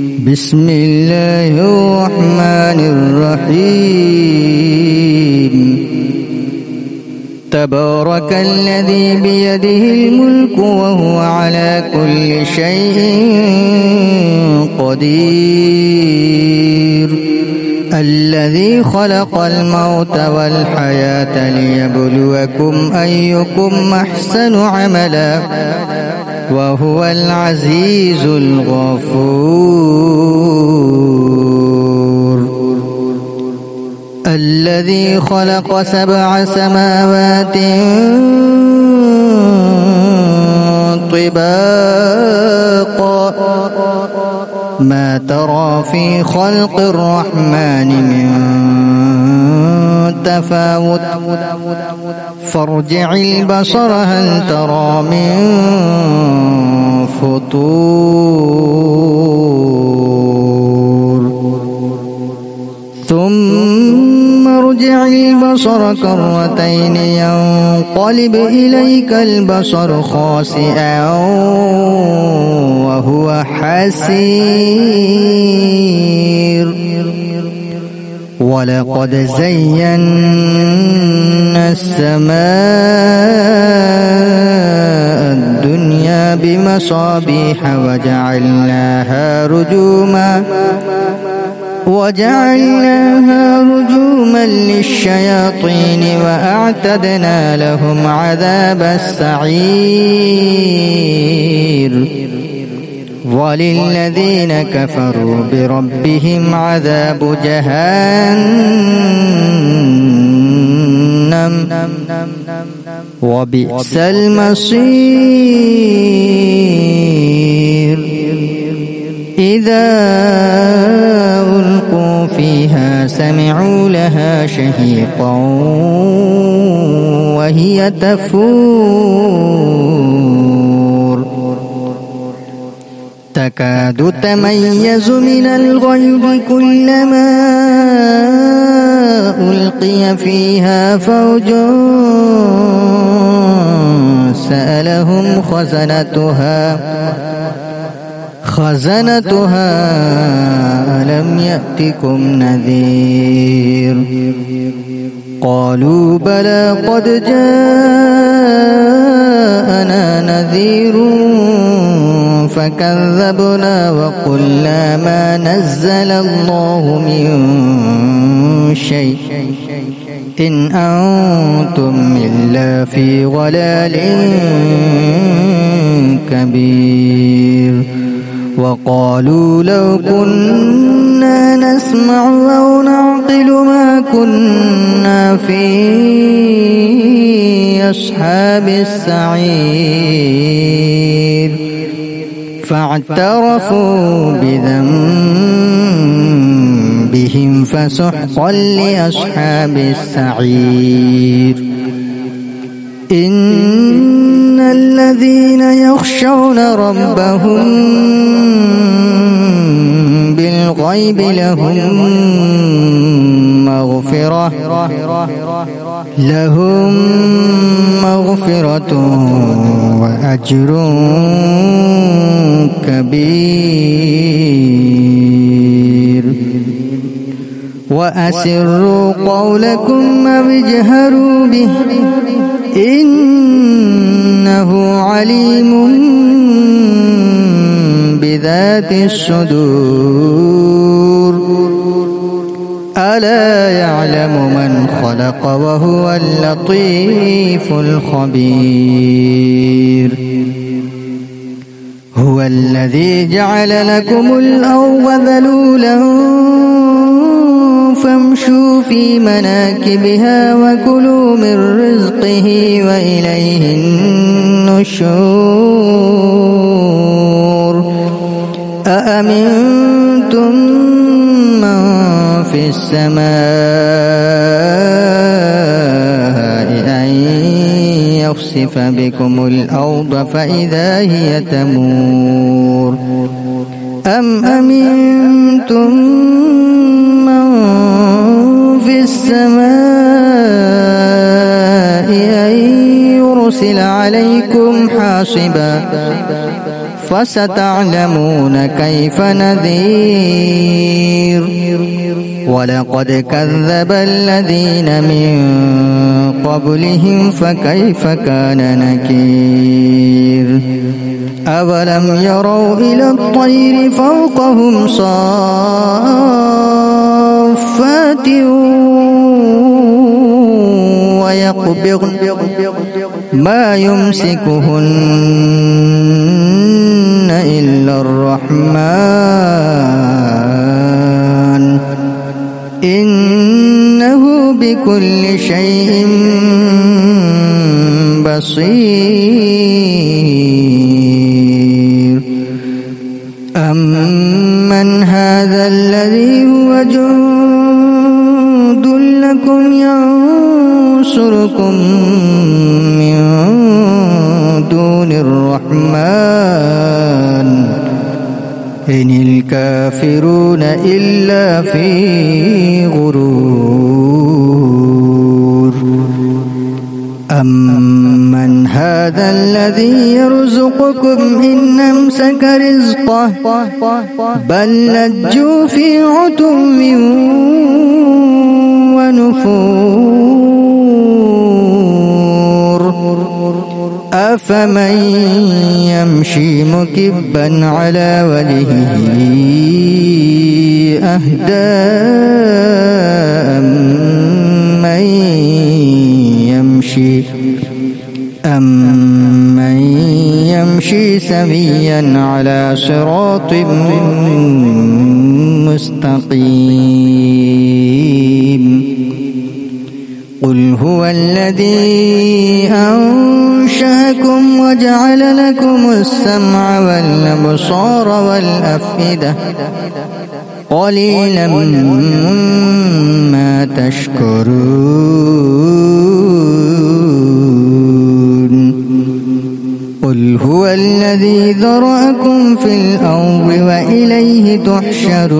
بسم الله الرحمن الرحيم. تبارك الذي بيده الملك وهو على كل شيء قدير. الذي خلق الموت والحياة ليبلوكم أيكم أحسن عملا وهو العزيز الغفور. الذي خلق 7 سماوات طباقا ما ترى في خلق الرحمن من تفاوت فارجع البصر هل ترى من فطور ثم ارجع البصر كرتين ينقلب إليك البصر خاسئا وهو حسير. ولقد زينا السماء الدنيا بمصابيح وجعلناها رجوما للشياطين وأعتدنا لهم عذاب السعير. وللذين كفروا بربهم عذاب جهنم وبئس المصير. إذا ألقوا فيها سمعوا لها شهيقا وهي تفور تكاد تميز من الغيظ كلما ألقي فيها فوج سألهم خزنتها ألم يأتكم نذير قالوا بلى قد جاءنا نذير فكذبنا وقلنا ما نزل الله من شيء إن أنتم إلا في ضلال كبير. وقالوا لو كنا نسمع أو نعقل ما كنا في أصحاب السعير فاعترفوا بذنبهم فسحقا لأصحاب السعير. إن الذين يخشون ربهم بالغيب لهم مغفرة وأجر كبير. وأسروا قولكم أو اجهروا به إنه عليم بذات الصدور. ألا يعلم من خلق وهو اللطيف الخبير. هو الذي جعل لكم الأرض ذلولا فامشوا في مناكبها وكلوا من رزقه وإليه النشور. أأمنتم من في السماء أن يخسف بكم الأرض فإذا هي تمور أم أمنتم من في السماء أن يرسل عليكم حاصبا فستعلمون كيف نذير ولقد كذب الذين من قبلهم فكيف كان نكير أولم يروا إلى الطير فوقهم صافات ويقبضن ما يمسكهن إلا الرحمن إنه بكل شيء بصير أمن هذا الذي هو جند لكم ينصركم من دون الرحمن إن الكافرون إلا في غرور أمن هذا الذي يرزقكم إن أمسك رزقه بل لجوا في عتو ونفور أفمن يمشي مكبا على وجهه أهدى أمن يمشي سويا على صراط مستقيم قل هو الذي أنشأكم وجعل لكم السمع والأبصار والأفئدة قليلا ما تشكرون قل هو الذي ذرأكم في الأرض وإليه تحشرون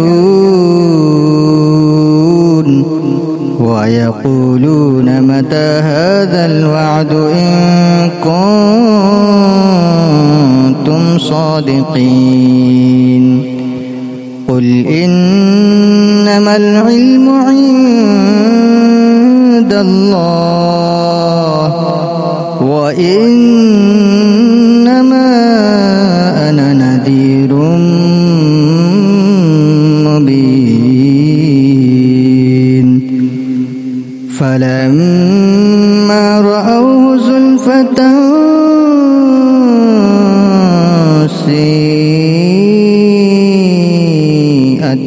ويقولون متى هذا الوعد إن كنتم صادقين قل إنما العلم عند الله وإنما أنا نذير مبين فلما رأوه زلفة سيئت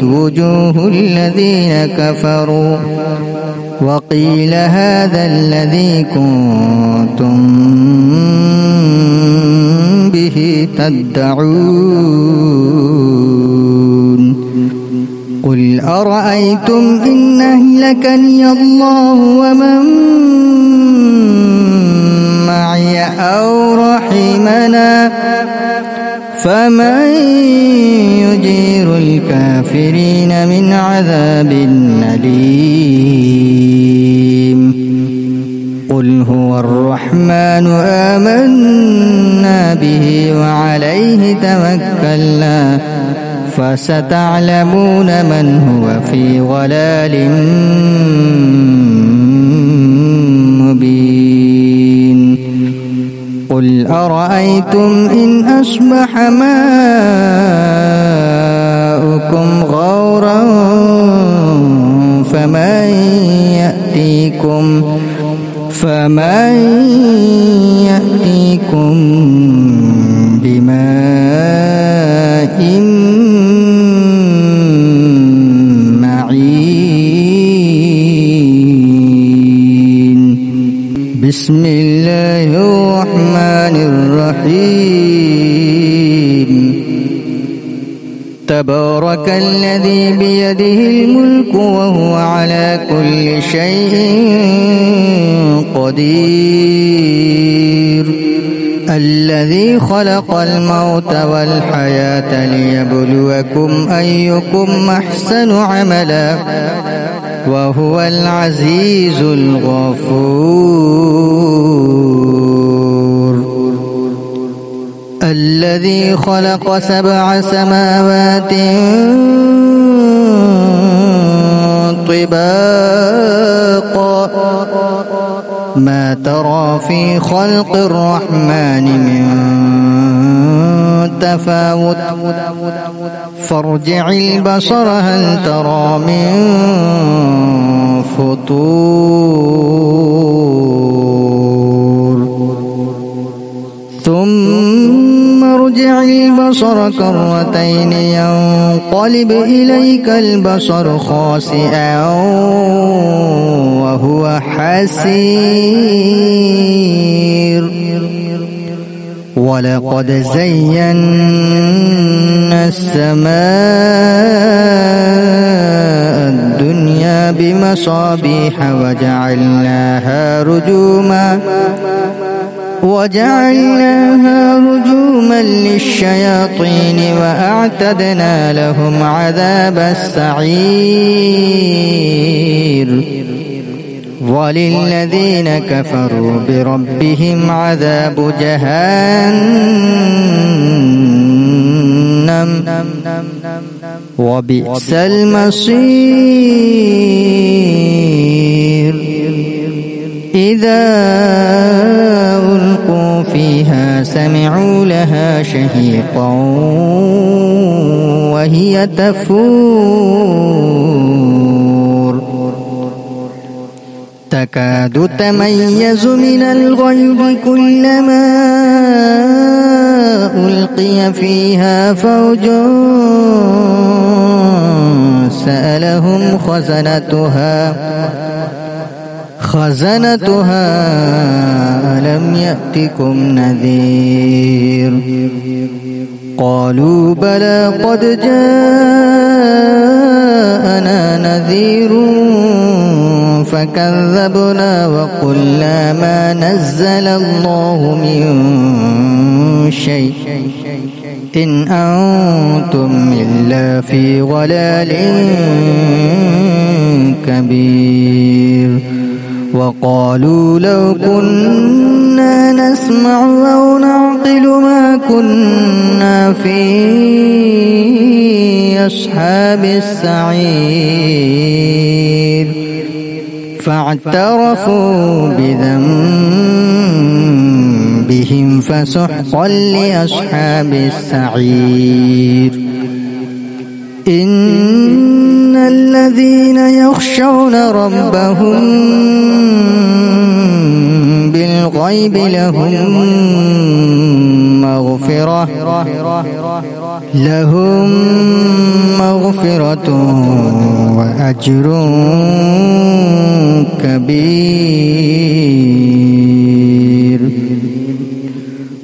وجوه الذين كفروا وقيل هذا الذي كنتم به تدعون قل أرأيتم إن أهلكني الله ومن معي أو رحمنا فمن يجير الكافرين من عذاب أليم قل هو الرحمن آمنا به وعليه توكلنا فستعلمون من هو في ضلال مبين قل أرأيتم إن أصبح ماؤكم غورا فمن يأتيكم بماء معين بسم الله الرحمن الرحيم تبارك الذي بيده الملك وهو على كل شيء قدير الذي خلق الموت والحياة ليبلوكم أيكم أحسن عملا وهو العزيز الغفور الذي خلق 7 سماوات طباقا ما ترى في خلق الرحمن من تفاوت فارجع البصر هل ترى من فطور ثم ارجع البصر كرتين ينقلب إليك البصر خاسئا وهو حسير ولقد زينا السماء الدنيا بمصابيح وجعلناها رجوما للشياطين وأعتدنا لهم عذاب السعير وللذين كفروا بربهم عذاب جهنم وبئس المصير إذا ألقوا فيها سمعوا لها شهيقا وهي تفور تكاد تميز من الغيظ كلما ألقي فيها فوج سألهم خزنتها ألم يأتكم نذير قالوا بلى قد جاءنا نذير فكذبنا وقلنا ما نزل الله من شيء إن أنتم إلا في ضلال كبير وقالوا لو كنا نسمع أو نعقل ما كنا في أصحاب السعير فاعترفوا بذنبهم فسحقا لأصحاب السعير إن الذين يخشون ربهم بالغيب لهم مغفرة وأجر كبير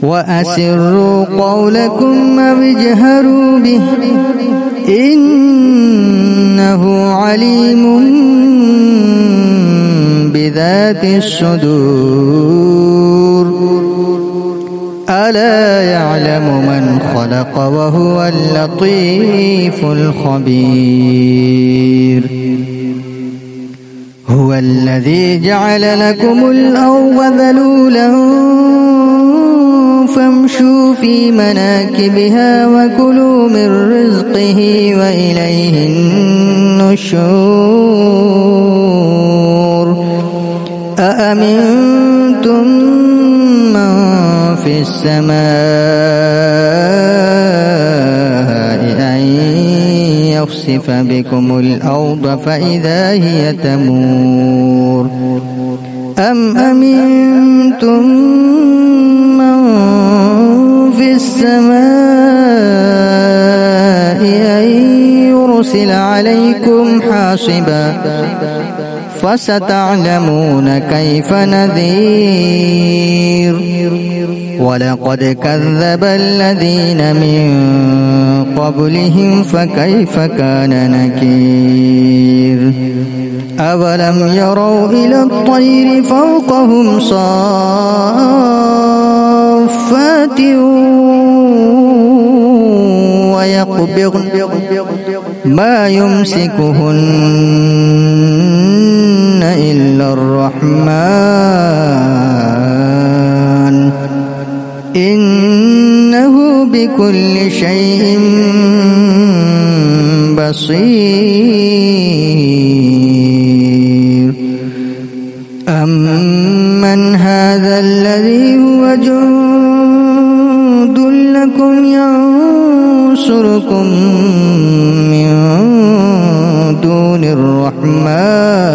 وأسروا قولكم أو اجهروا به إنه عليم بذات الصدور ألا يعلم من خلق وهو اللطيف الخبير هو الذي جعل لكم الأرض ذلولا فامشوا في مناكبها وكلوا من رزقه وإليه النشور أأمنتم من في السماء أن يخسف بكم الأرض فإذا هي تمور أم أمنتم من في السماء أن يرسل عليكم حاصبا فستعلمون كيف نذير ولقد كذب الذين من قبلهم فكيف كان نكير أولم يروا إلى الطير فوقهم صافات ويقبضن ما يمسكهن إلا الرحمن إنه بكل شيء بصير أمن هذا الذي هو جند لكم ينصركم من دون الرحمن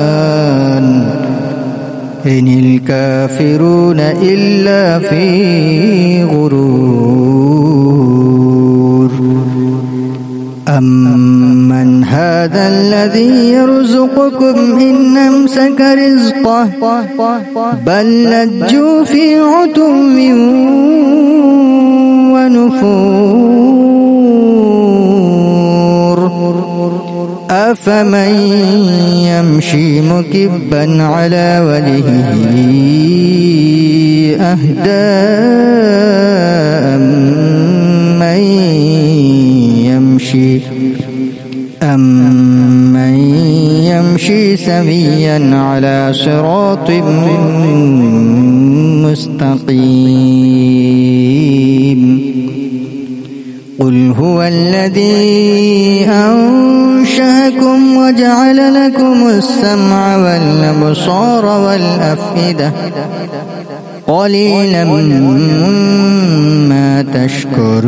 إن الكافرون إلا في غرور أمن هذا الذي يرزقكم إن أمسك رزقه بل لجوا في عتو ونفور أفمن يمشي مكبا على وجهه أهدى أمن يمشي سويا على صراط مستقيم قل هو الذي أنشأكم وجعل لكم السمع والأبصار والأفئدة قليلا ما تشكرون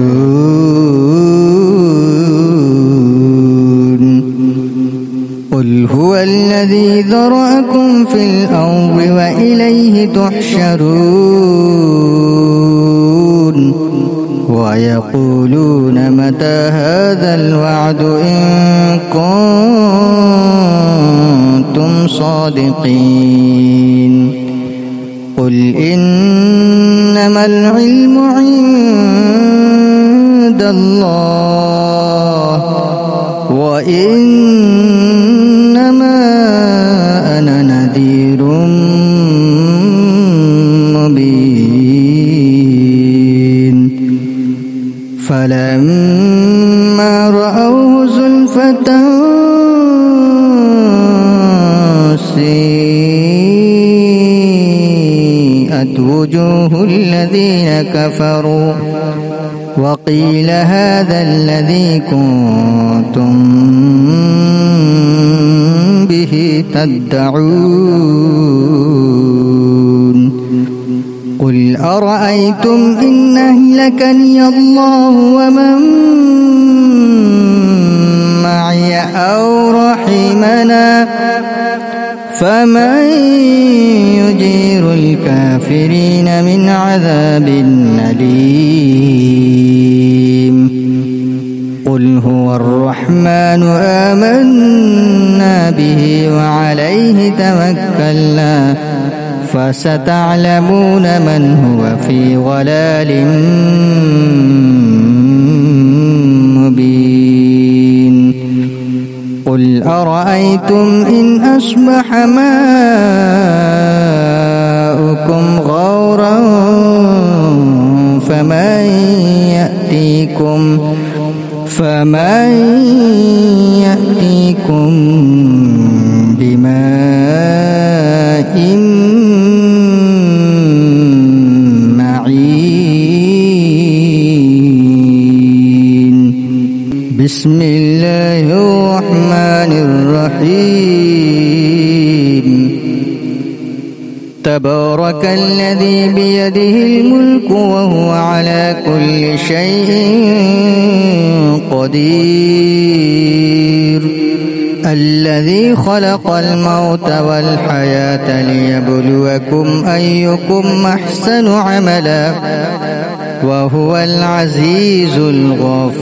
قل هو الذي ذرأكم في الأرض وإليه تحشرون ويقولون متى هذا الوعد إن كنتم صادقين قل إنما العلم عند الله وإنما أنا نذير مبين فلما رأوه زلفة سيئت وجوه الذين كفروا وقيل هذا الذي كنتم به تدعون قل أرأيتم إن أهلكني الله ومن معي أو رحمنا فمن يجير الكافرين من عذاب أليم قل هو الرحمن آمنا به وعليه توكلنا فستعلمون من هو في ضلال مبين قل أرأيتم إن أصبح ماؤكم غورا فمن يأتيكم بماء معين بسم الله الرحمن الرحيم تبارك الذي بيده الملك وهو على كل شيء قدير الذي خلق الموت والحياة ليبلوكم أيكم أحسن عملا وهو العزيز الغفور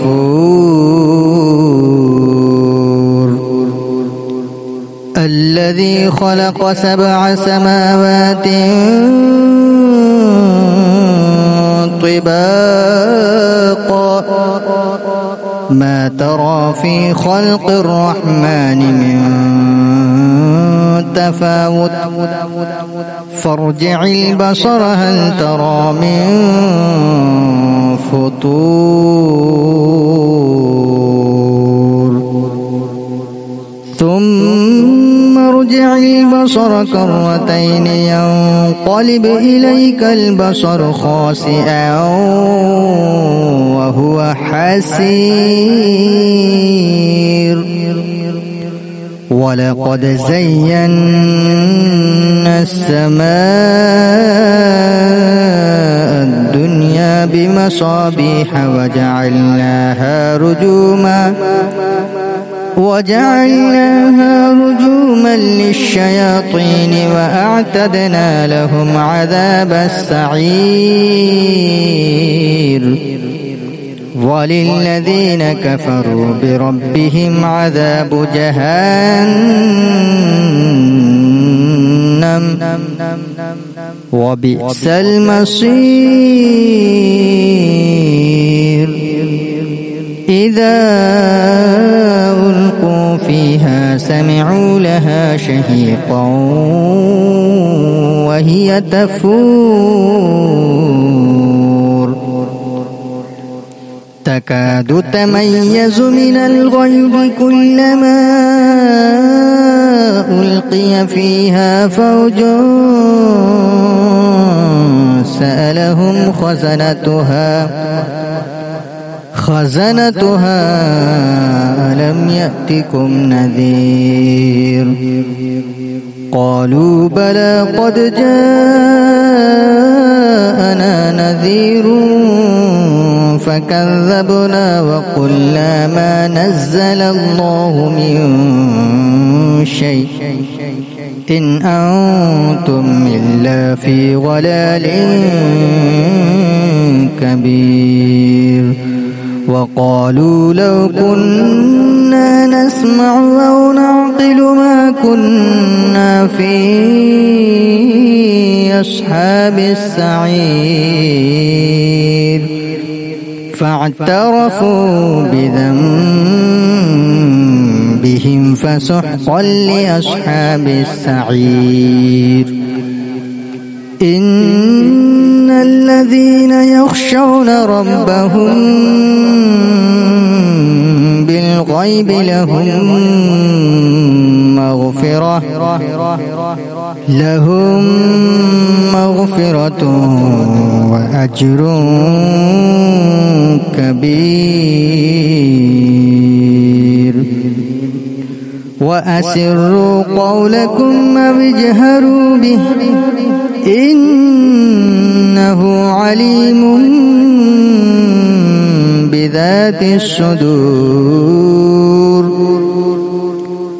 الذي خلق 7 سماوات طباقا ما ترى في خلق الرحمن من تفاوت فارجع البصر هل ترى من فطور ثم ارجع البصر كرتين ينقلب إليك البصر خاسئا وهو حسير ولقد زينا السماء الدنيا بمصابيح وجعلناها رجوما للشياطين وأعتدنا لهم عذاب السعير وللذين كفروا بربهم عذاب جهنم وبئس المصير إذا ألقوا فيها سمعوا لها شهيقا وهي تفور تكاد تميز من الغيظ كلما ألقي فيها فوج سألهم خزنتها ألم يأتكم نذير قالوا بلى قد جاءنا نذير فكذبنا وقلنا ما نزل الله من شيء إن أنتم إلا في ضلال كبير وقالوا لو كنا نسمع أو نعقل ما كنا في أصحاب السعير فاعترفوا بذنبهم فسحقا لأصحاب السعير إن الذين يخشون ربهم بالغيب لهم مغفرة وأجر كبير وأسروا قولكم أو اجهروا به إنه عليم بذات الصدور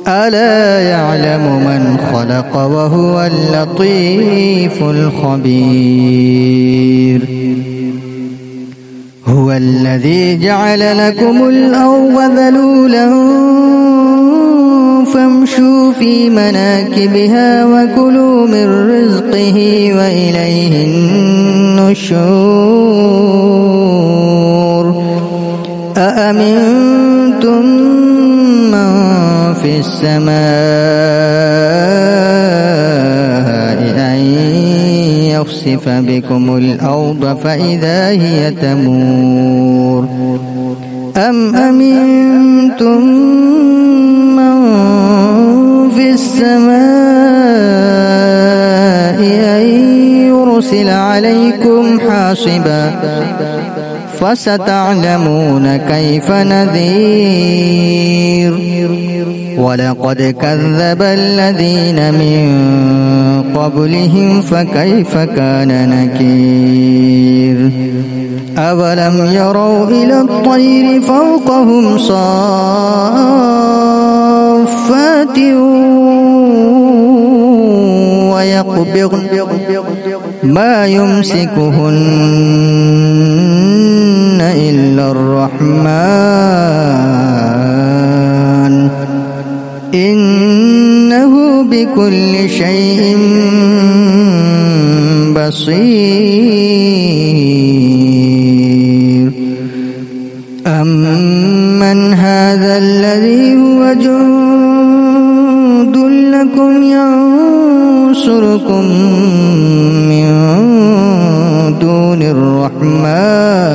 ألا يعلم من خلق وهو اللطيف الخبير هو الذي جعل لكم الأرض ذلولا فامشوا في مناكبها وكلوا من رزقه وإليه النشور أأمنتم من في السماء أن يخسف بكم الأرض فإذا هي تمور أم أمنتم من في السماء أن يرسل عليكم حاصبا فستعلمون كيف نذير ولقد كذب الذين من قبلهم فكيف كان نكير أولم يروا إلى الطير فوقهم صافات ويقبضن ما يمسكهن إلا الرحمن إنه بكل شيء بصير أمن هذا الذي هو جند لكم ينصركم من دون الرحمن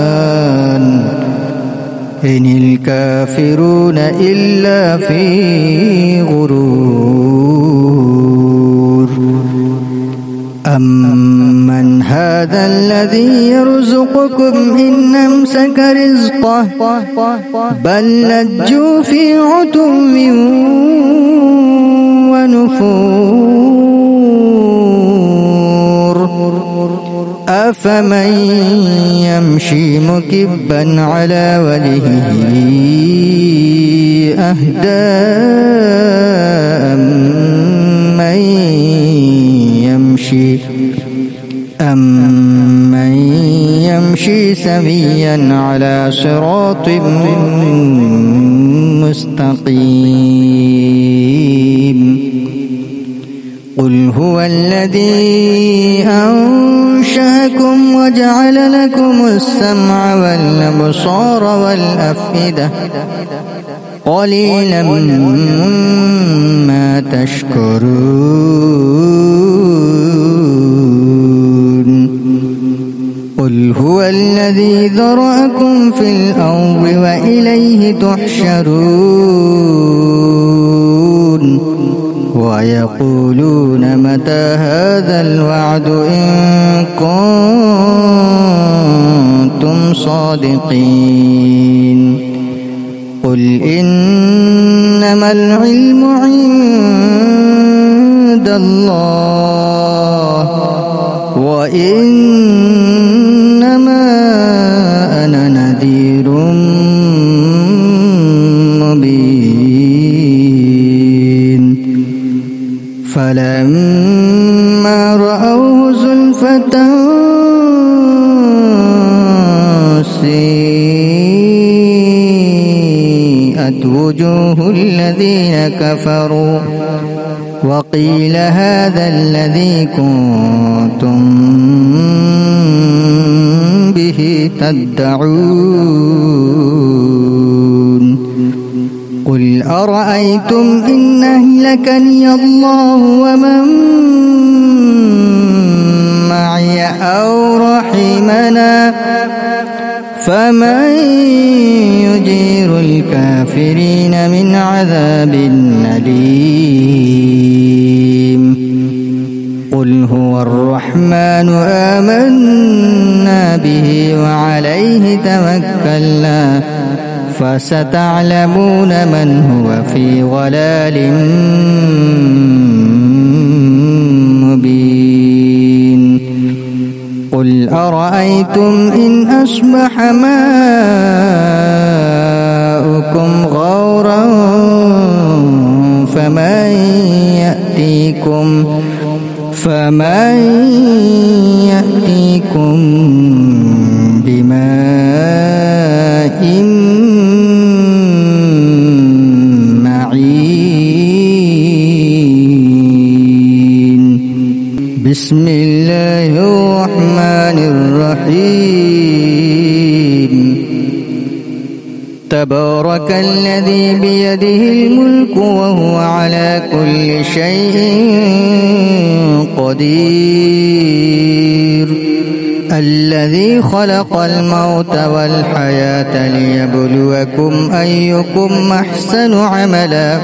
إن الكافرون إلا في غرور أمن هذا الذي يرزقكم إن يمسك رزقه بل لجوا في عتو ونفور أفمن يمشي مكبا على وجهه أهدى أمن يمشي سويا على صراط مستقيم قل هو الذي أنشأكم وجعل لكم السمع والأبصار والأفئدة قليلا ما تشكرون قل هو الذي ذرأكم في الأرض وإليه تحشرون ويقولون متى هذا الوعد إن كنتم صادقين قل إنما العلم عند الله وإنما أنا نذير مبين فلما رأوه زلفة سيئت وجوه الذين كفروا وقيل هذا الذي كنتم به تدعون قل أرأيتم إن أهلكني الله ومن معي أو رحمنا فمن يجير الكافرين من عذاب أليم قل هو الرحمن آمنا به وعليه توكلنا فستعلمون من هو في ضلال مبين قل أرأيتم إن أصبح ماؤكم غورا فمن يأتيكم بماء معين بسم الله الرحمن الرحيم تبارك الذي بيده الملك وهو على كل شيء قدير الذي خلق الموت والحياة ليبلوكم أيكم أحسن عملا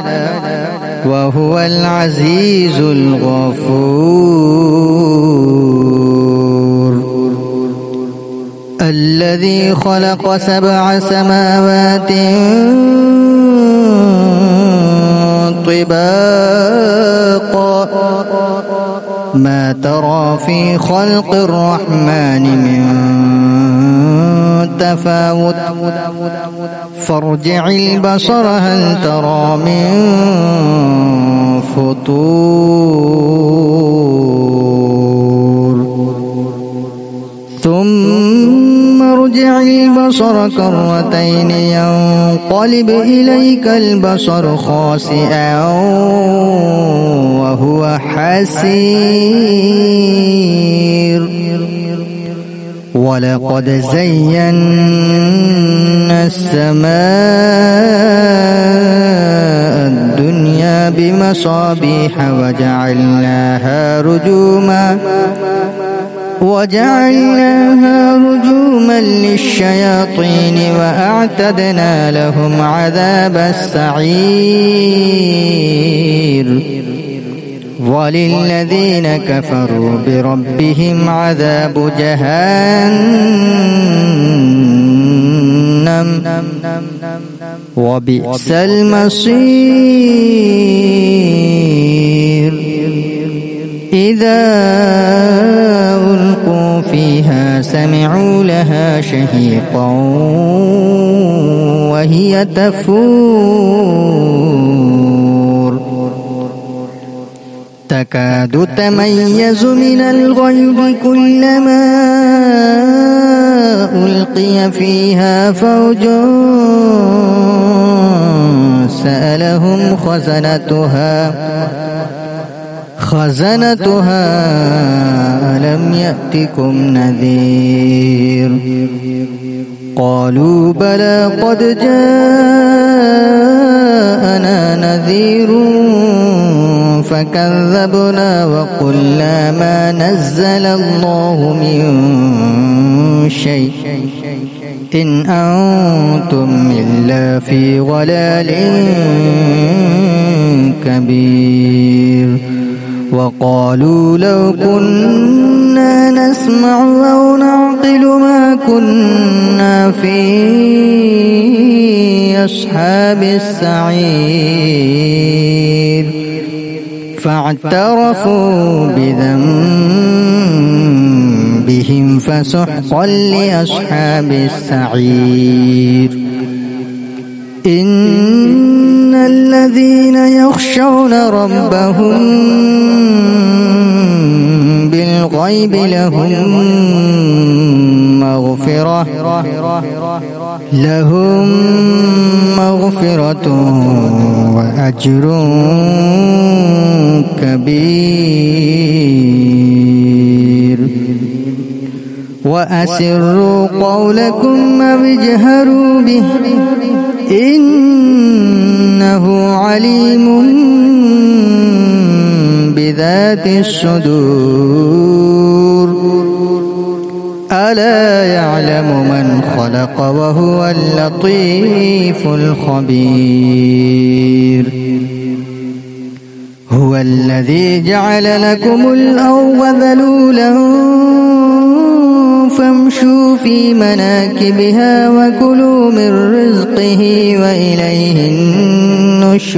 وهو العزيز الغفور الذي خلق 7 سماوات طباقا ما ترى في خلق الرحمن من تفاوت فارجع البصر هل ترى من فطور ثم ارجع البصر كرتين ينقلب إليك البصر خاسئا وهو حسير ولقد زينا السماء الدنيا بمصابيح وجعلناها رجوما للشياطين وأعتدنا لهم عذاب السعير وللذين كفروا بربهم عذاب جهنم وبئس المصير إذا ألقوا فيها سمعوا لها شهيقا وهي تفور تكاد تميز من الغيظ كلما ألقي فيها فوج سألهم خزنتها ألم يأتكم نذير قالوا بلى قد جاءنا نذير فكذبنا وقلنا ما نزل الله من شيء إن أنتم إلا في ضلال كبير وقالوا لو كنا نسمع أو نعقل ما كنا في أصحاب السعير فاعترفوا بذنبهم فسحقا لأصحاب السعير إن الذين يخشون ربهم بالغيب لهم مغفرة وأجر كبير وأسروا قولكم أو اجهروا به إنه عليم بذات الصدور ألا يعلم من خلق وهو اللطيف الخبير هو الذي جعل لكم الأرض ذلولا فامشوا في مناكبها وكلوا من رزقه وإليه النشور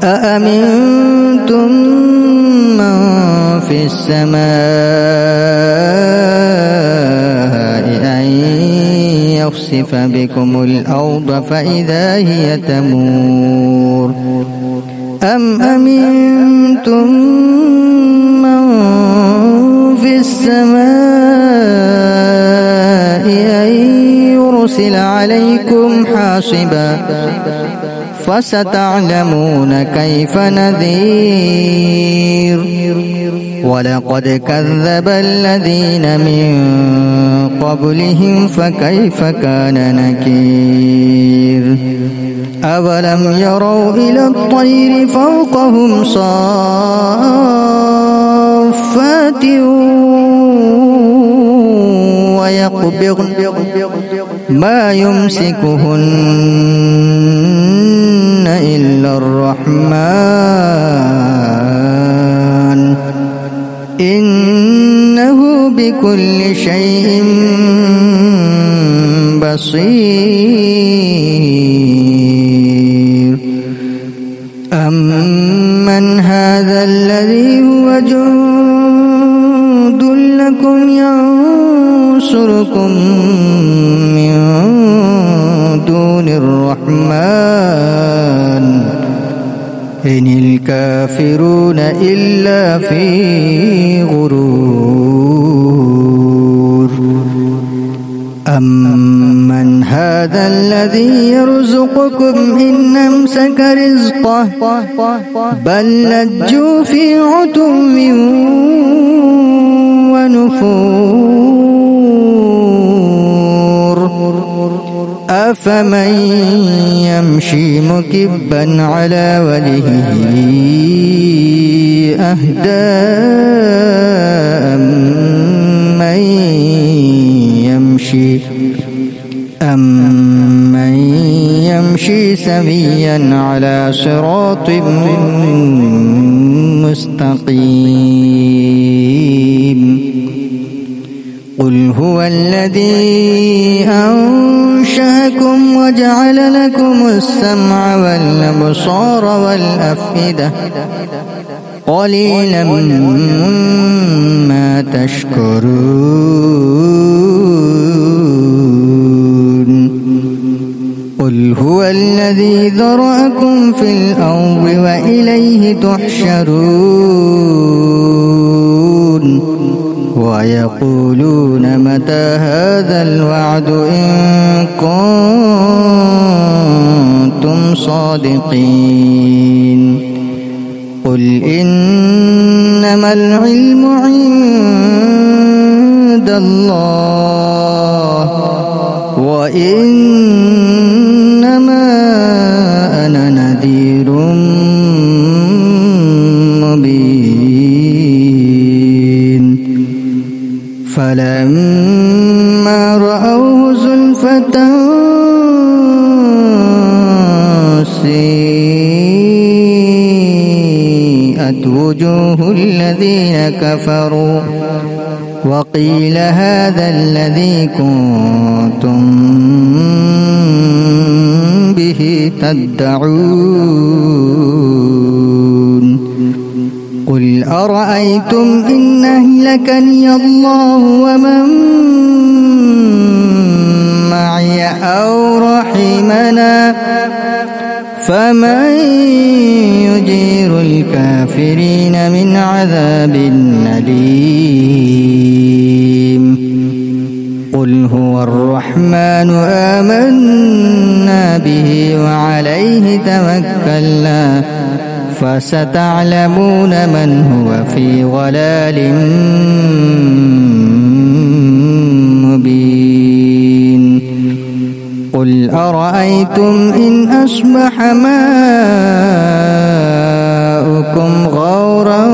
أأمنتم من في السماء أن يخسف بكم الأرض فإذا هي تمور أم أمنتم من في السماء أن يرسل عليكم حاصبا فستعلمون كيف نذير ولقد كذب الذين من قبلهم فكيف كان نكير أولم يروا إلى الطير فوقهم صافات ويقبضن ما يمسكهن إلا الرحمن إنه بكل شيء بصير أمن هذا الذي هو جند لكم ينصركم من دون الرحمن إن الكافرون إلا في غرور أمن هذا الذي يرزقكم إن أمسك رزقه بل لجوا في عتو ونفور أفمن يمشي مكبا على وجهه أهدى أمن يمشي سويا على صراط مستقيم قل هو الذي أنشأكم وجعل لكم السمع والأبصار والأفئدة قليلا ما تشكرون قل هو الذي ذرأكم في الأرض وإليه تحشرون ويقولون متى هذا الوعد إن كنتم صادقين قل إنما العلم عند الله وإنما أنا نذير مبين فلما رأوه زلفة سيئت وجوه الذين كفروا وقيل هذا الذي كنتم به تدعون قل أرأيتم إن أهلكني الله ومن معي أو رحمنا فمن يجير الكافرين من عذاب أليم قل هو الرحمن آمنا به وعليه توكلنا فستعلمون من هو في ضلال مبين قل أرأيتم إن أصبح ماؤكم غورا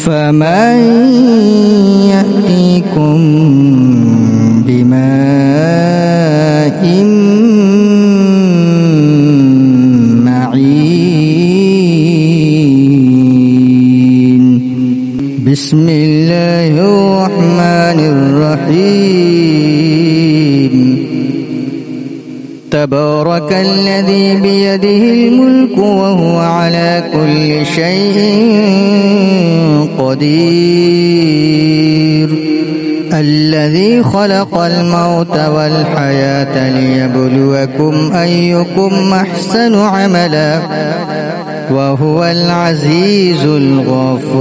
فمن يأتيكم بماء معين بسم الله الرحمن الرحيم تبارك الذي بيده الملك وهو على كل شيء قدير الذي خلق الموت والحياة ليبلوكم أيكم أحسن عملا وهو العزيز الغفور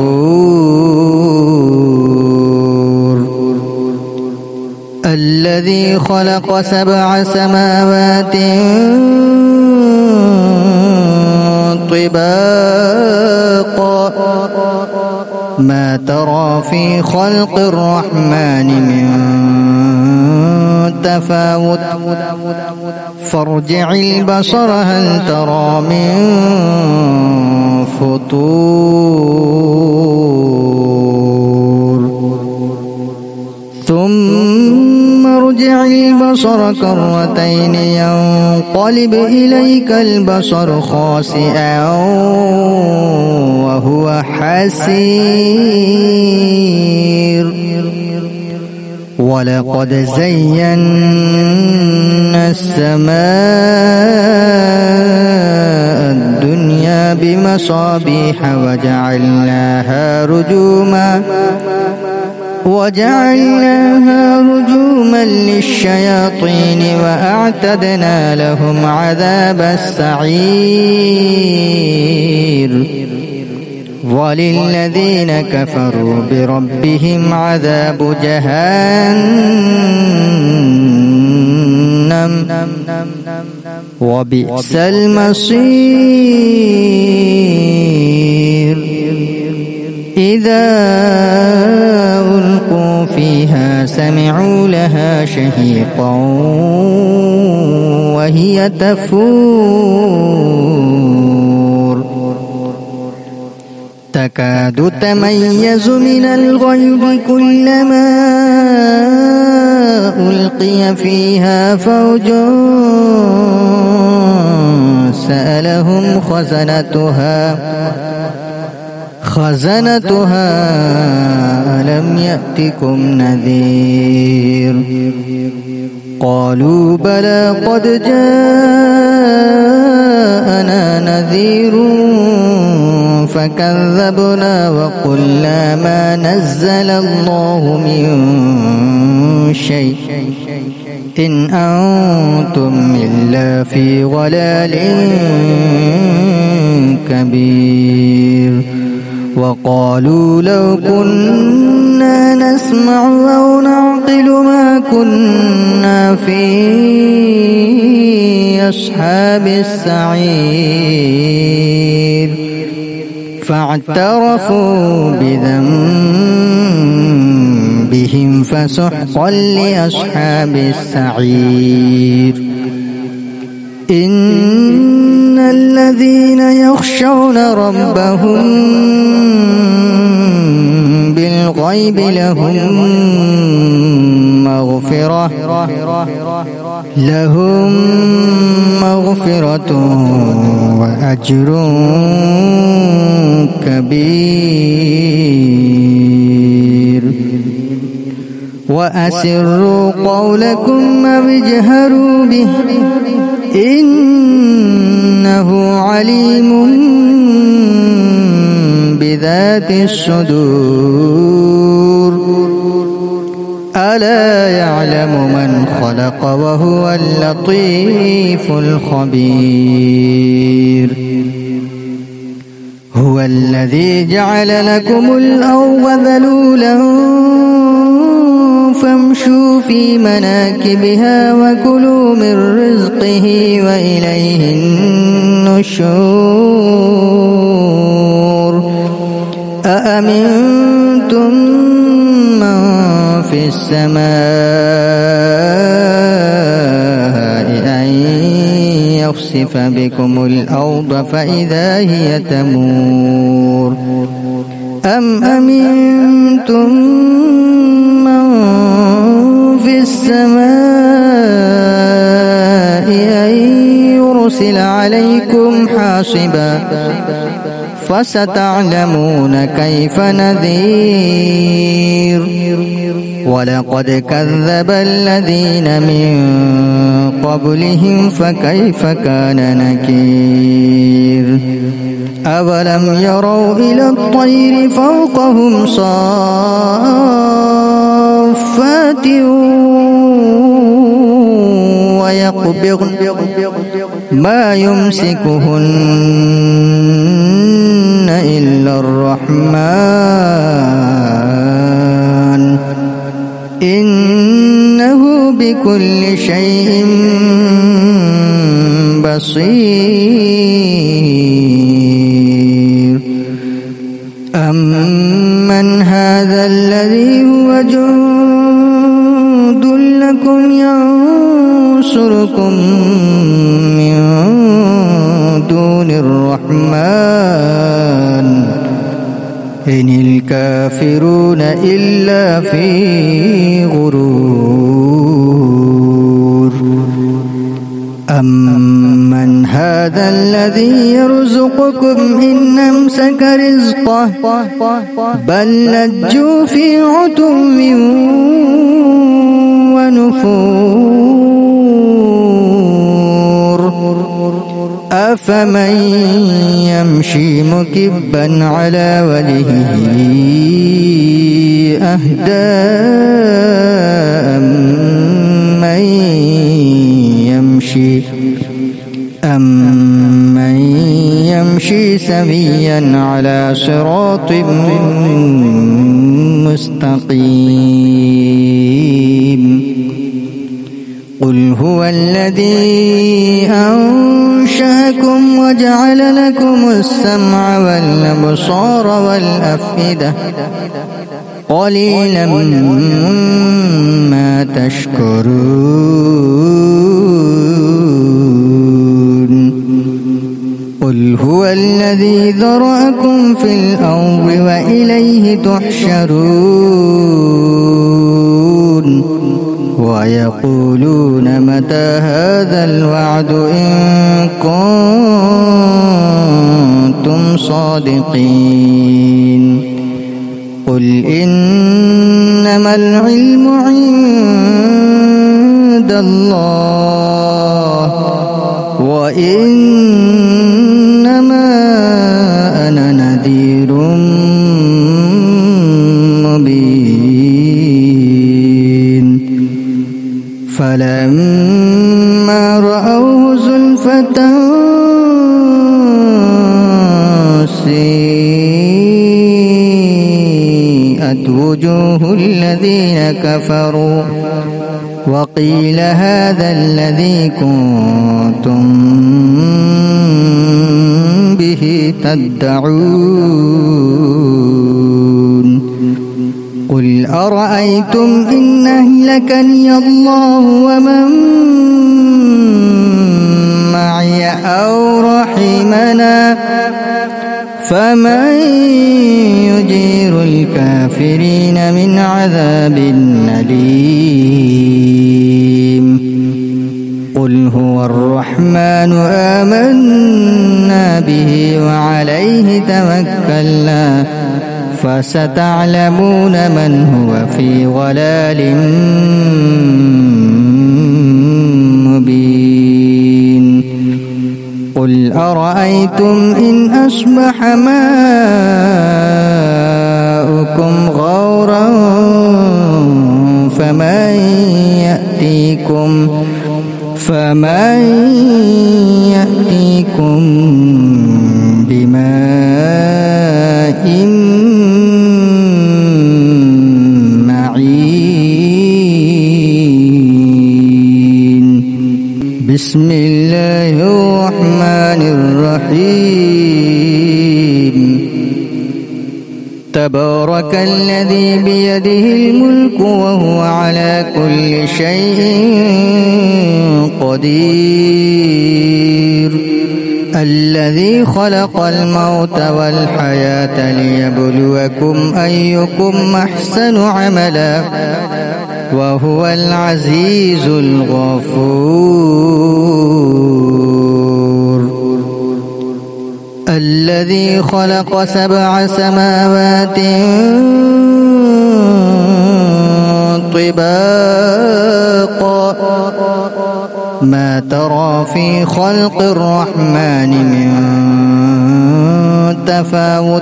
الذي خلق 7 سماوات طباقا ما ترى في خلق الرحمن من تفاوت فارجع البصر هل ترى من فطور ثم ارجع البصر كرتين ينقلب إليك البصر خاسئا وهو حسير ولقد زينا السماء الدنيا بمصابيح وجعلناها رجوما للشياطين وأعتدنا لهم عذاب السعير وللذين كفروا بربهم عذاب جهنم وبئس المصير إذا ألقوا فيها سمعوا لها شهيقا وهي تفور تكاد تميز من الغيظ كلما ألقي فيها فوج خزنتها ألم يأتكم نذير قالوا بلى قد جاءنا نذير فكذبنا وقلنا ما نزل الله من شيء إن أنتم إلا في ضلال كبير وقالوا لو كنا نسمع أو نعقل ما كنا في أصحاب السعير فاعترفوا بذنبهم فسحقا لأصحاب السعير إن الذين يخشون ربهم بالغيب لهم مغفرة وأجر كبير وأسروا قولكم أو اجهروا به إنه عليم بذات الصدور ألا يعلم من خلق وهو اللطيف الخبير هو الذي جعل لكم الأرض ذلولا فامشوا في مناكبها وكلوا من رزقه وإليه النشور أأمنتم من في السماء أن يخسف بكم الأرض فإذا هي تمور أم أمنتم من في السماء أن يرسل عليكم حاصبا فستعلمون كيف نذير ولقد كذب الذين من قبلهم فكيف كان نكير أولم يروا إلى الطير فوقهم صافات ويقبضن ما يمسكهن إلا الرحمن إنه بكل شيء بصير أمن هذا الذي هو جند لكم ينصركم من دون الرحمن إن الكافرون إلا في غرور أمن هذا الذي يرزقكم إن أمسك رزقه بل لجوا في عتو ونفور أفمن يمشي مكبا على وجهه أهدى أمن يمشي سويا على صراط مستقيم قل هو الذي أنشأكم وجعل لكم السمع والأبصار والأفئدة قليلا ما تشكرون قل هو الذي ذرأكم في الأرض وإليه تحشرون ويقولون متى هذا الوعد إن كنتم كنتم صادقين قل إنما العلم عند الله وإنما أنا نذير مبين فلما رأوه زلفة سيئت وجوه الذين كفروا وقيل هذا الذي كنتم به تدعون قل أرأيتم إن أهلكني الله ومن معي أو رحمنا فمن يجير الكافرين من عذاب أليم قل هو الرحمن آمنا به وعليه توكلنا فستعلمون من هو في ضلال مبين قل أرأيتم إن أصبح ماؤكم غورا فمن يأتيكم بماء معين بسم الله الرحمن الرحيم تبارك الذي بيده الملك وهو على كل شيء قدير الذي خلق الموت والحياة ليبلوكم أيكم أحسن عملا وهو العزيز الغفور الذي خلق 7 سماوات طباقا ما ترى في خلق الرحمن من تفاوت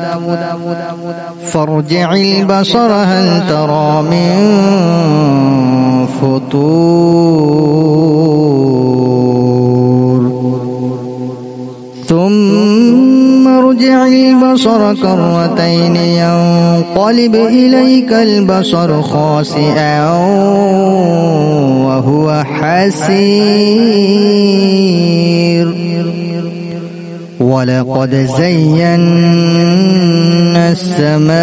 فارجع البصر هل ترى من فطور ثم ارجع البصر كرتين ينقلب إليك البصر خاسئا وهو حسير ولقد زينا السماء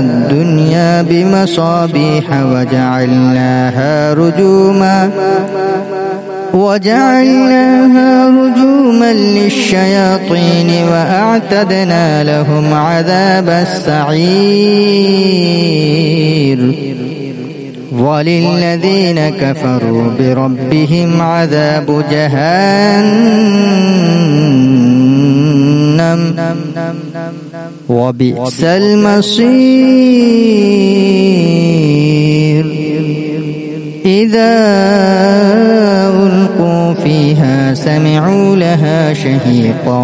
الدنيا بمصابيح وجعلناها رجوما للشياطين وأعتدنا لهم عذاب السعير وللذين كفروا بربهم عذاب جهنم وبئس المصير إذا ألقوا فيها سمعوا لها شهيقا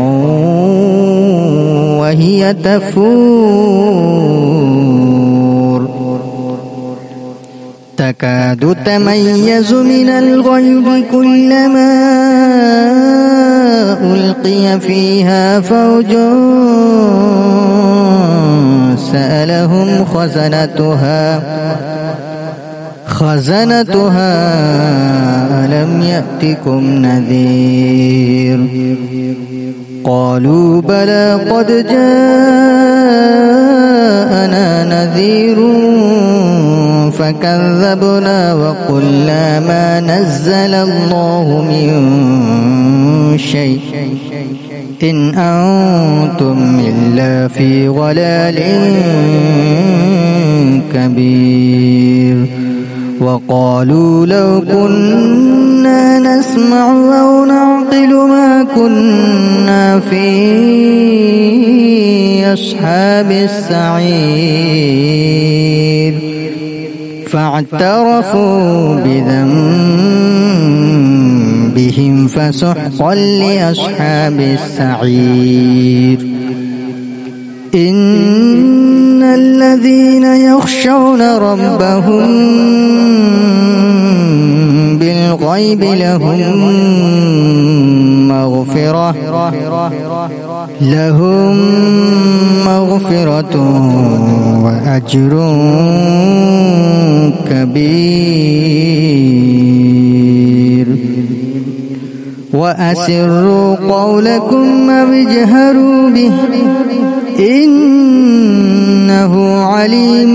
وهي تفور تكاد تميز من الغيظ كلما ألقي فيها فوج سألهم خزنتها ألم يأتكم نذير قالوا بلى قد جاءنا نذير فكذبنا وقلنا ما نزل الله من شيء إن أنتم إلا في ضلال كبير وقالوا لو كنا نسمع أو نعقل قبل ما كنا في أصحاب السعير فاعترفوا بذنبهم فسحقا لأصحاب السعير إن الذين يخشون ربهم بالغيب لهم مغفرة وأجر كبير وأسروا قولكم أو اجهروا به إنه عليم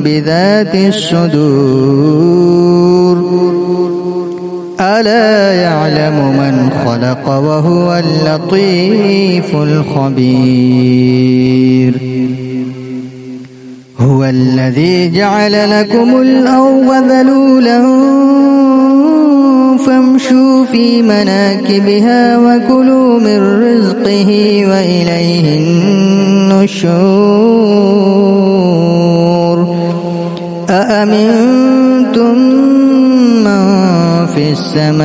بذات الصدور ألا يعلم من خلق وهو اللطيف الخبير هو الذي جعل لكم الأرض ذلولا فامشوا في مناكبها وكلوا من رزقه وإليه النشور أأمنتم من في السماء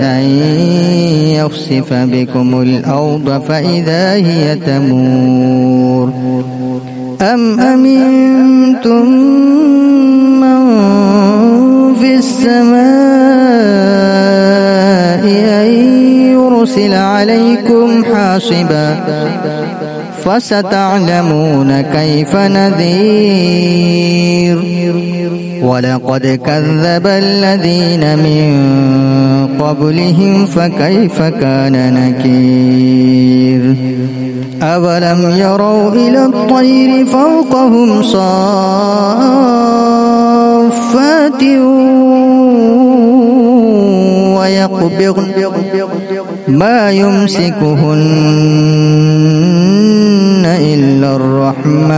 أن يخسف بكم الأرض فإذا هي تمور أم أمنتم من في السماء أن يرسل عليكم حاصبا فستعلمون كيف نذير ولقد كذب الذين من قبلهم فكيف كان نكير أولم يروا إلى الطير فوقهم صافات ويقبضن ما يمسكهن إلا الرحمن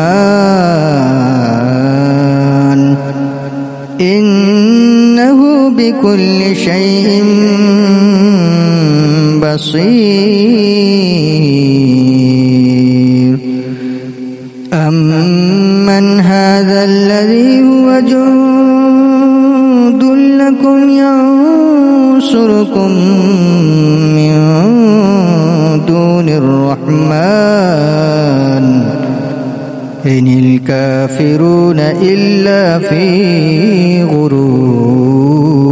إنه بكل شيء بصير أمن هذا الذي هو جند لكم ينصركم من دون الرحمن إن الكافرون إلا في غرور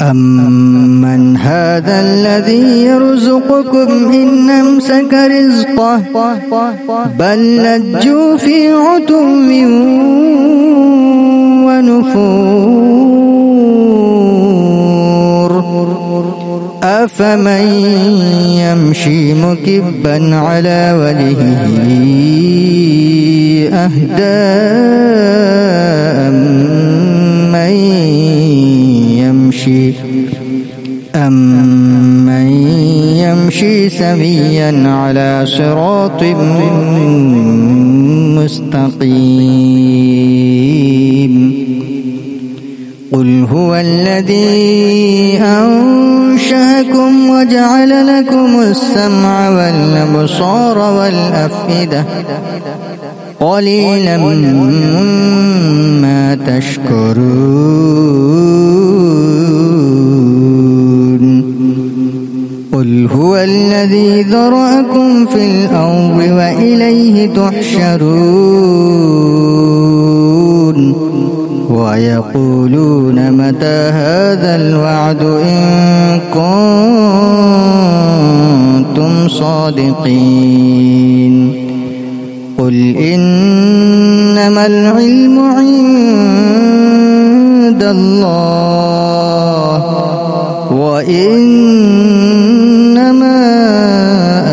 أمن هذا الذي يرزقكم إن أمسك رزقه بل لجوا في عتو ونفور أفمن يمشي مكبا على وجهه أهدى أمن يمشي سويا على صراط مستقيم قل هو الذي أنشأكم وجعل لكم السمع والأبصار والأفئدة قليلا ما تشكرون قل هو الذي ذرأكم في الأرض وإليه تحشرون ويقولون متى هذا الوعد إن كنتم صادقين قل إنما العلم عند الله وإنما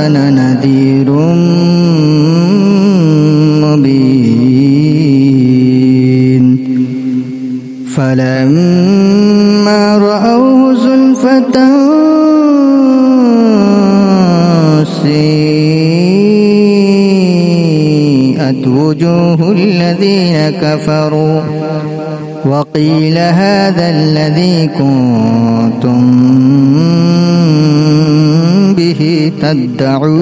أنا نذير مبين فلما رأوه زلفة سيئت وجوه الذين كفروا وقيل هذا الذي كنتم به تدعون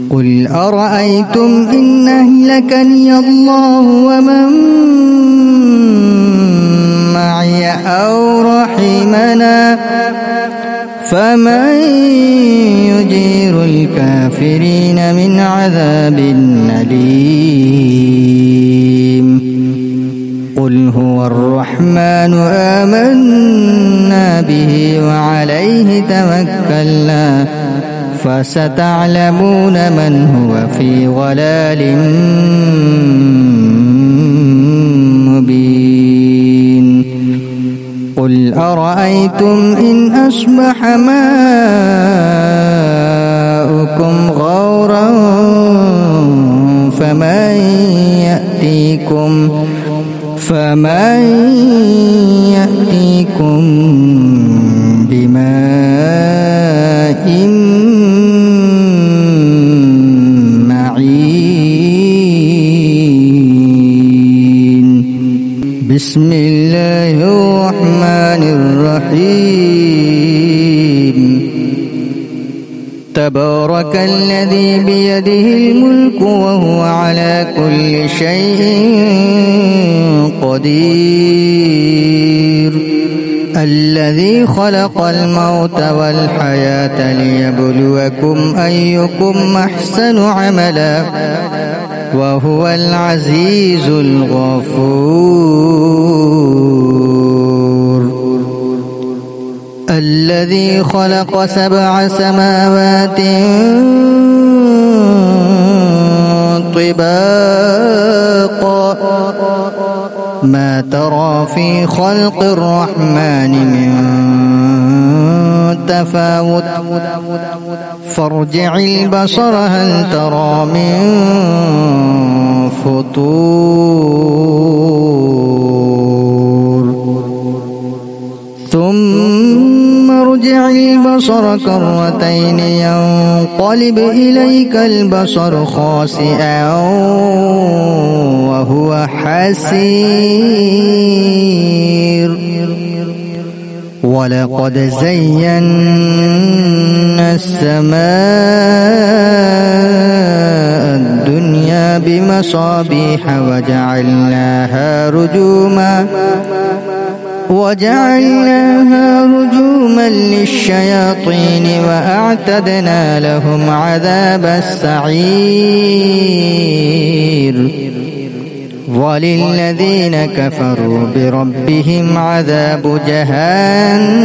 قل أرأيتم إن أهلكني الله ومن معي أو رحمنا فمن يجير الكافرين من عذاب أليم قل هو الرحمن آمنا به وعليه توكلنا فستعلمون من هو في ضلال مبين قل أرأيتم إن أصبح ماؤكم غورا فمن يأتيكم بماء معين بسم الله الرحمن الرحيم تبارك الذي بيده الملك وهو على كل شيء قدير الذي خلق الموت والحياة ليبلوكم أيكم أحسن عملا وهو العزيز الغفور الذي خلق 7 سماوات طباقا ما ترى في خلق الرحمن من تفاوت فارجع البصر هل ترى من فطور ثم ارجع البصر كرتين ينقلب إليك البصر خاسئا وهو حسير ولقد زينا السماء الدنيا بمصابيح وجعلناها رجوما للشياطين وأعتدنا لهم عذاب السعير وللذين كفروا بربهم عذاب جهنم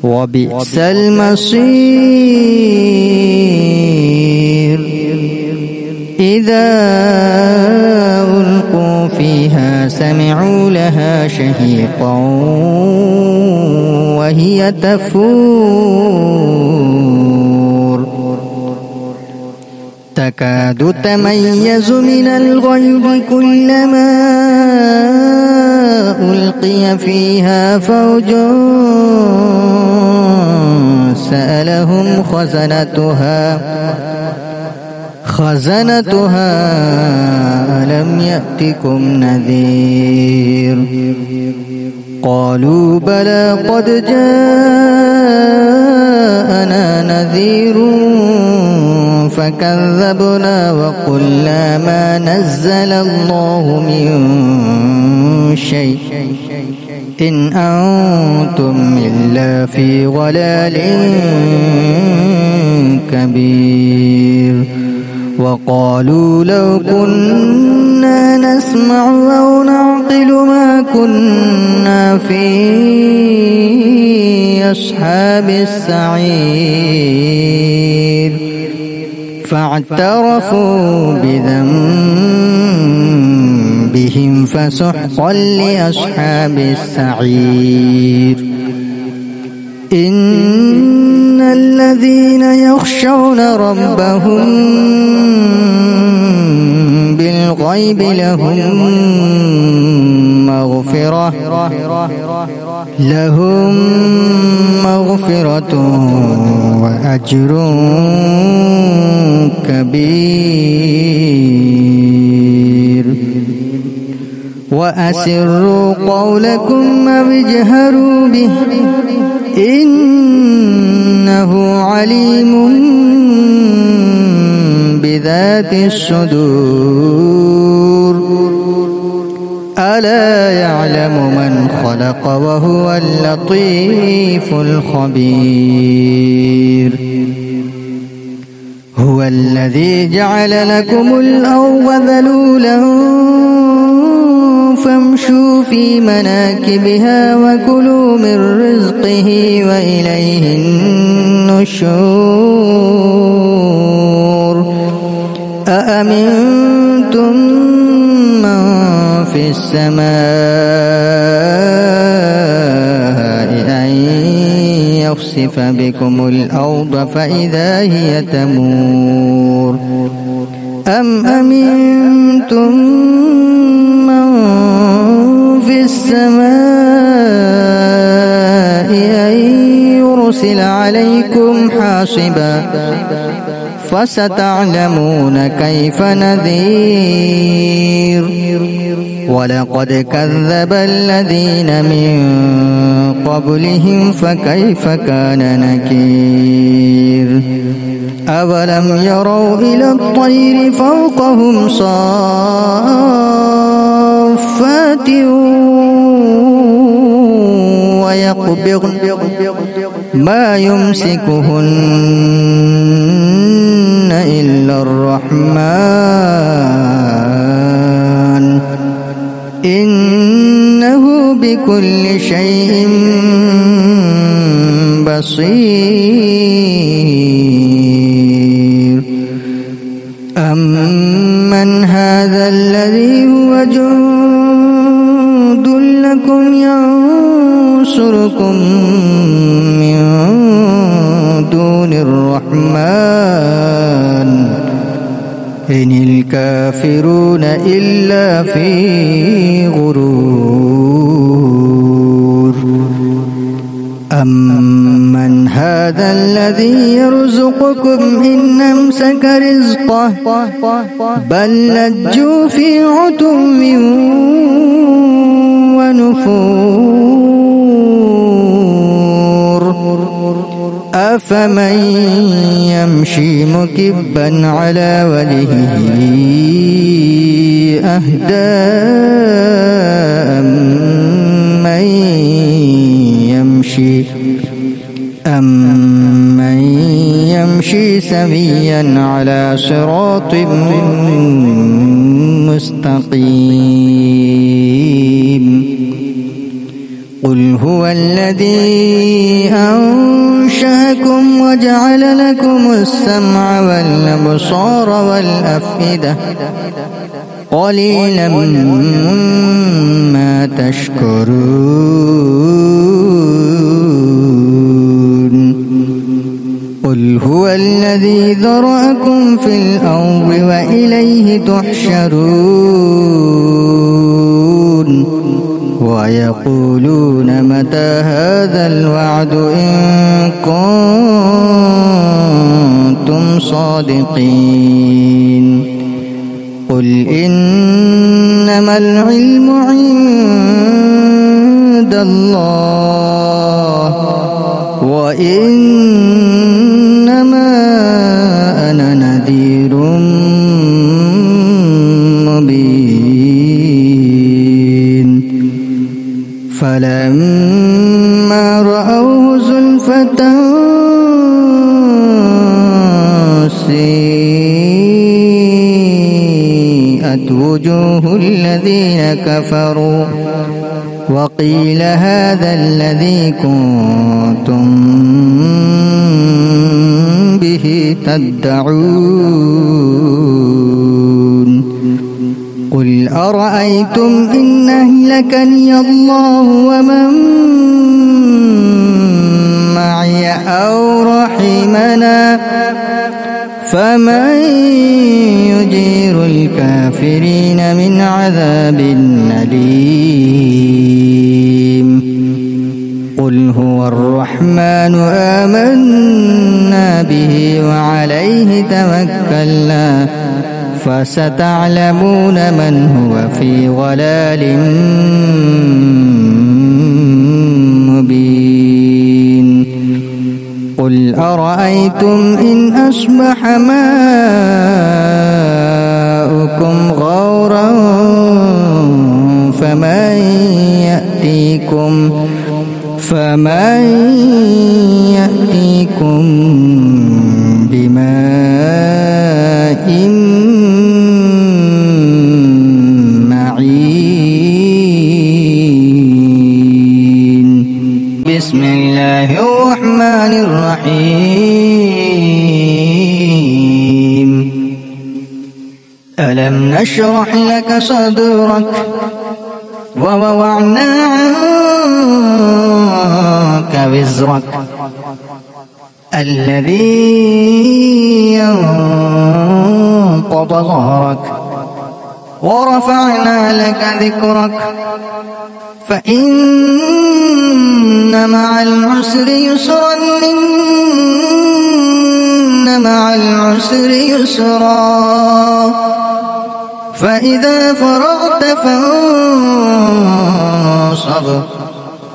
وبئس المصير إذا ألقوا فيها سمعوا لها شهيقا وهي تفور تكاد تميز من الغيظ كلما ألقي فيها فوج سألهم خزنتها ألم يأتكم نذير قالوا بلى قد جاءنا نذير فكذبنا وقلنا ما نزل الله من شيء إن أنتم إلا في ضلال كبير وقالوا لو كنا نسمع أو نعقل ما كنا في أصحاب السعير فاعترفوا بذنبهم فسحقا لأصحاب السعير إن الذين يخشون ربهم بالغيب لهم مغفرة وأجر كبير وأسروا قولكم أو اجهروا به إنه عليم بذات الصدور ألا يعلم من خلق وهو اللطيف الخبير هو الذي جعل لكم الأرض ذلولا فامشوا في مناكبها وكلوا من رزقه وإليه النشور أأمنتم من في السماء أن يخسف بكم الأرض فإذا هي تمور أم أمنتم من في السماء أن يرسل عليكم حاصبا فستعلمون كيف نذير ولقد كذب الذين من قبلهم فكيف كان نكير أولم يروا إلى الطير فوقهم صافات ويقبضن ما يمسكهن إلا الرحمن إنه بكل شيء بصير أمن هذا الذي هو جند لكم ينصركم من دون الرحمن إن الكافرون إلا في غرور أمن هذا الذي يرزقكم إن أمسك رزقه بل لجوا في عتو ونفور أفمن يمشي مكبا على وجهه أهدى أمن يمشي سويا على صراط مستقيم قل هو الذي أنشأكم وجعل لكم السمع والأبصار والأفئدة قليلا ما تشكرون قل هو الذي ذرأكم في الأرض وإليه تحشرون ويقولون متى هذا الوعد إن كنتم صادقين قل إنما العلم عند الله وإنما أنا نذير مبين فلما رأوه زلفة سيئت وجوه الذين كفروا وقيل هذا الذي كنتم به تدعون قل أرأيتم إن أهلكني الله ومن معي أو رحمنا فمن يجير الكافرين من عذاب أليم قل هو الرحمن آمنا به وعليه توكلنا فستعلمون من هو في ضلال مبين قل أرأيتم إن أصبح ماؤكم غورا فمن يأتيكم بماء معين بسم الله الرحمن الرحيم ألم نشرح لك صدرك ووضعنا عنك وزرك الذي ينقض ظهرك ورفعنا لك ذكرك فإن مع العسر يسرا إن مع العسر يسرا فإذا فرغت فانصب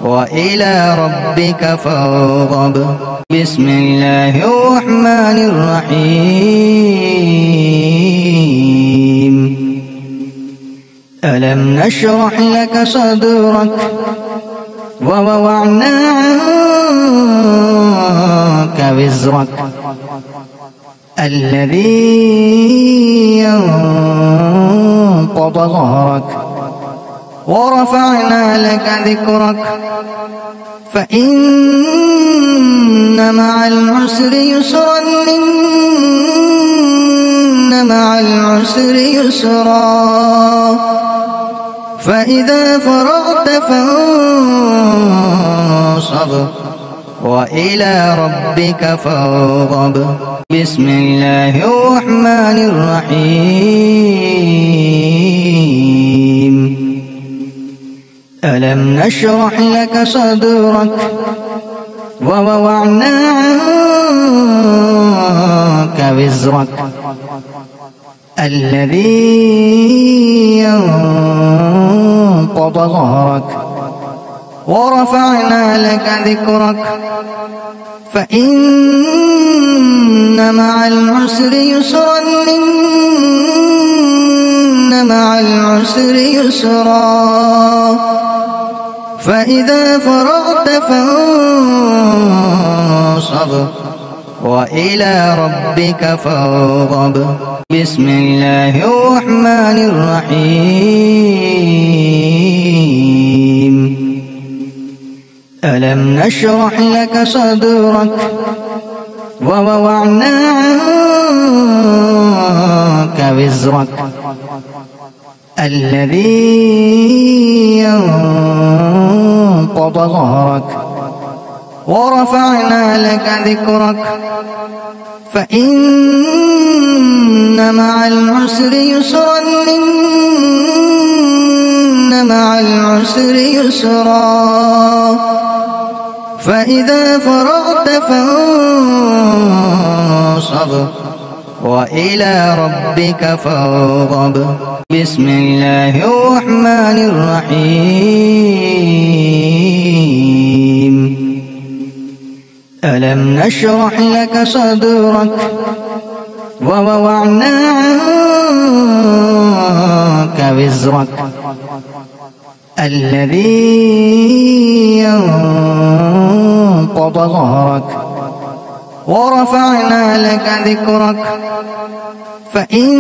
وإلى ربك فارغب بسم الله الرحمن الرحيم ألم نشرح لك صدرك ووضعنا عنك وزرك الذي ينقض ظهرك ورفعنا لك ذكرك فإن مع العسر يسرا إن مع العسر يسرا فإذا فرغت فانصب وإلى ربك فارغب بسم الله الرحمن الرحيم ألم نشرح لك صدرك ووضعنا عنك وزرك الذي ينقض ظهرك ورفعنا لك ذكرك فإن مع العسر يسرا إن مع العسر يسرا فإذا فرغت فانصب وإلى ربك فارغب بسم الله الرحمن الرحيم ألم نشرح لك صدرك ووضعنا عنك وزرك الذي ينقض ظهرك ورفعنا لك ذكرك فإن مع العسر يسرا إن مع العسر يسرا فإذا فرغت فانصب وإلى ربك فارغب بسم الله الرحمن الرحيم ألم نشرح لك صدرك ووضعنا عنك وزرك الذي ينقض ظهرك ورفعنا لك ذكرك فإن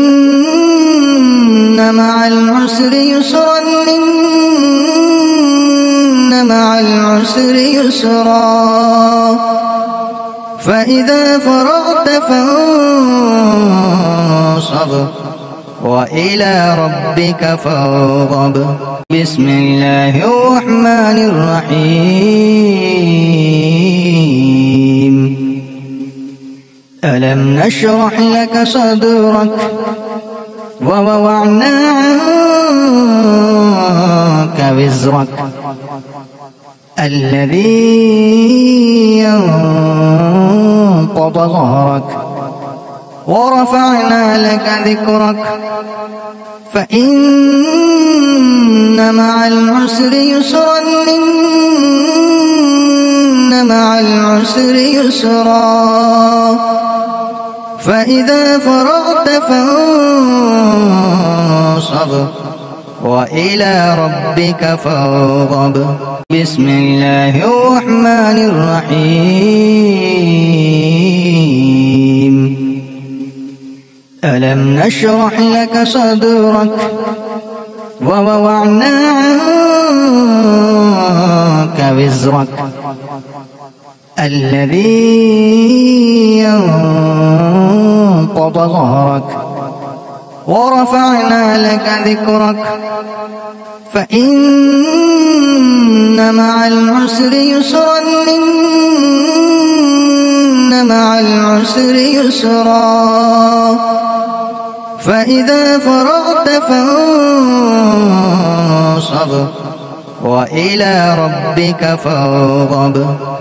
مع العسر يسرا إن مع العسر يسرا فإذا فرغت فانصب وإلى ربك فارغب بسم الله الرحمن الرحيم ألم نشرح لك صدرك ووضعنا عنك وزرك الذي ينقض ظهرك ورفعنا لك ذكرك فإن مع العسر يسرا إن مع العسر يسرا فإذا فرغت فانصب وإلى ربك فارغب. بسم الله الرحمن الرحيم. ألم نشرح لك صدرك ووضعنا عنك وزرك الذي ينقض ظهرك ورفعنا لك ذكرك فإن مع العسر يسرا إن مع العسر يسرا فإذا فرغت فانصب وإلى ربك فارغب.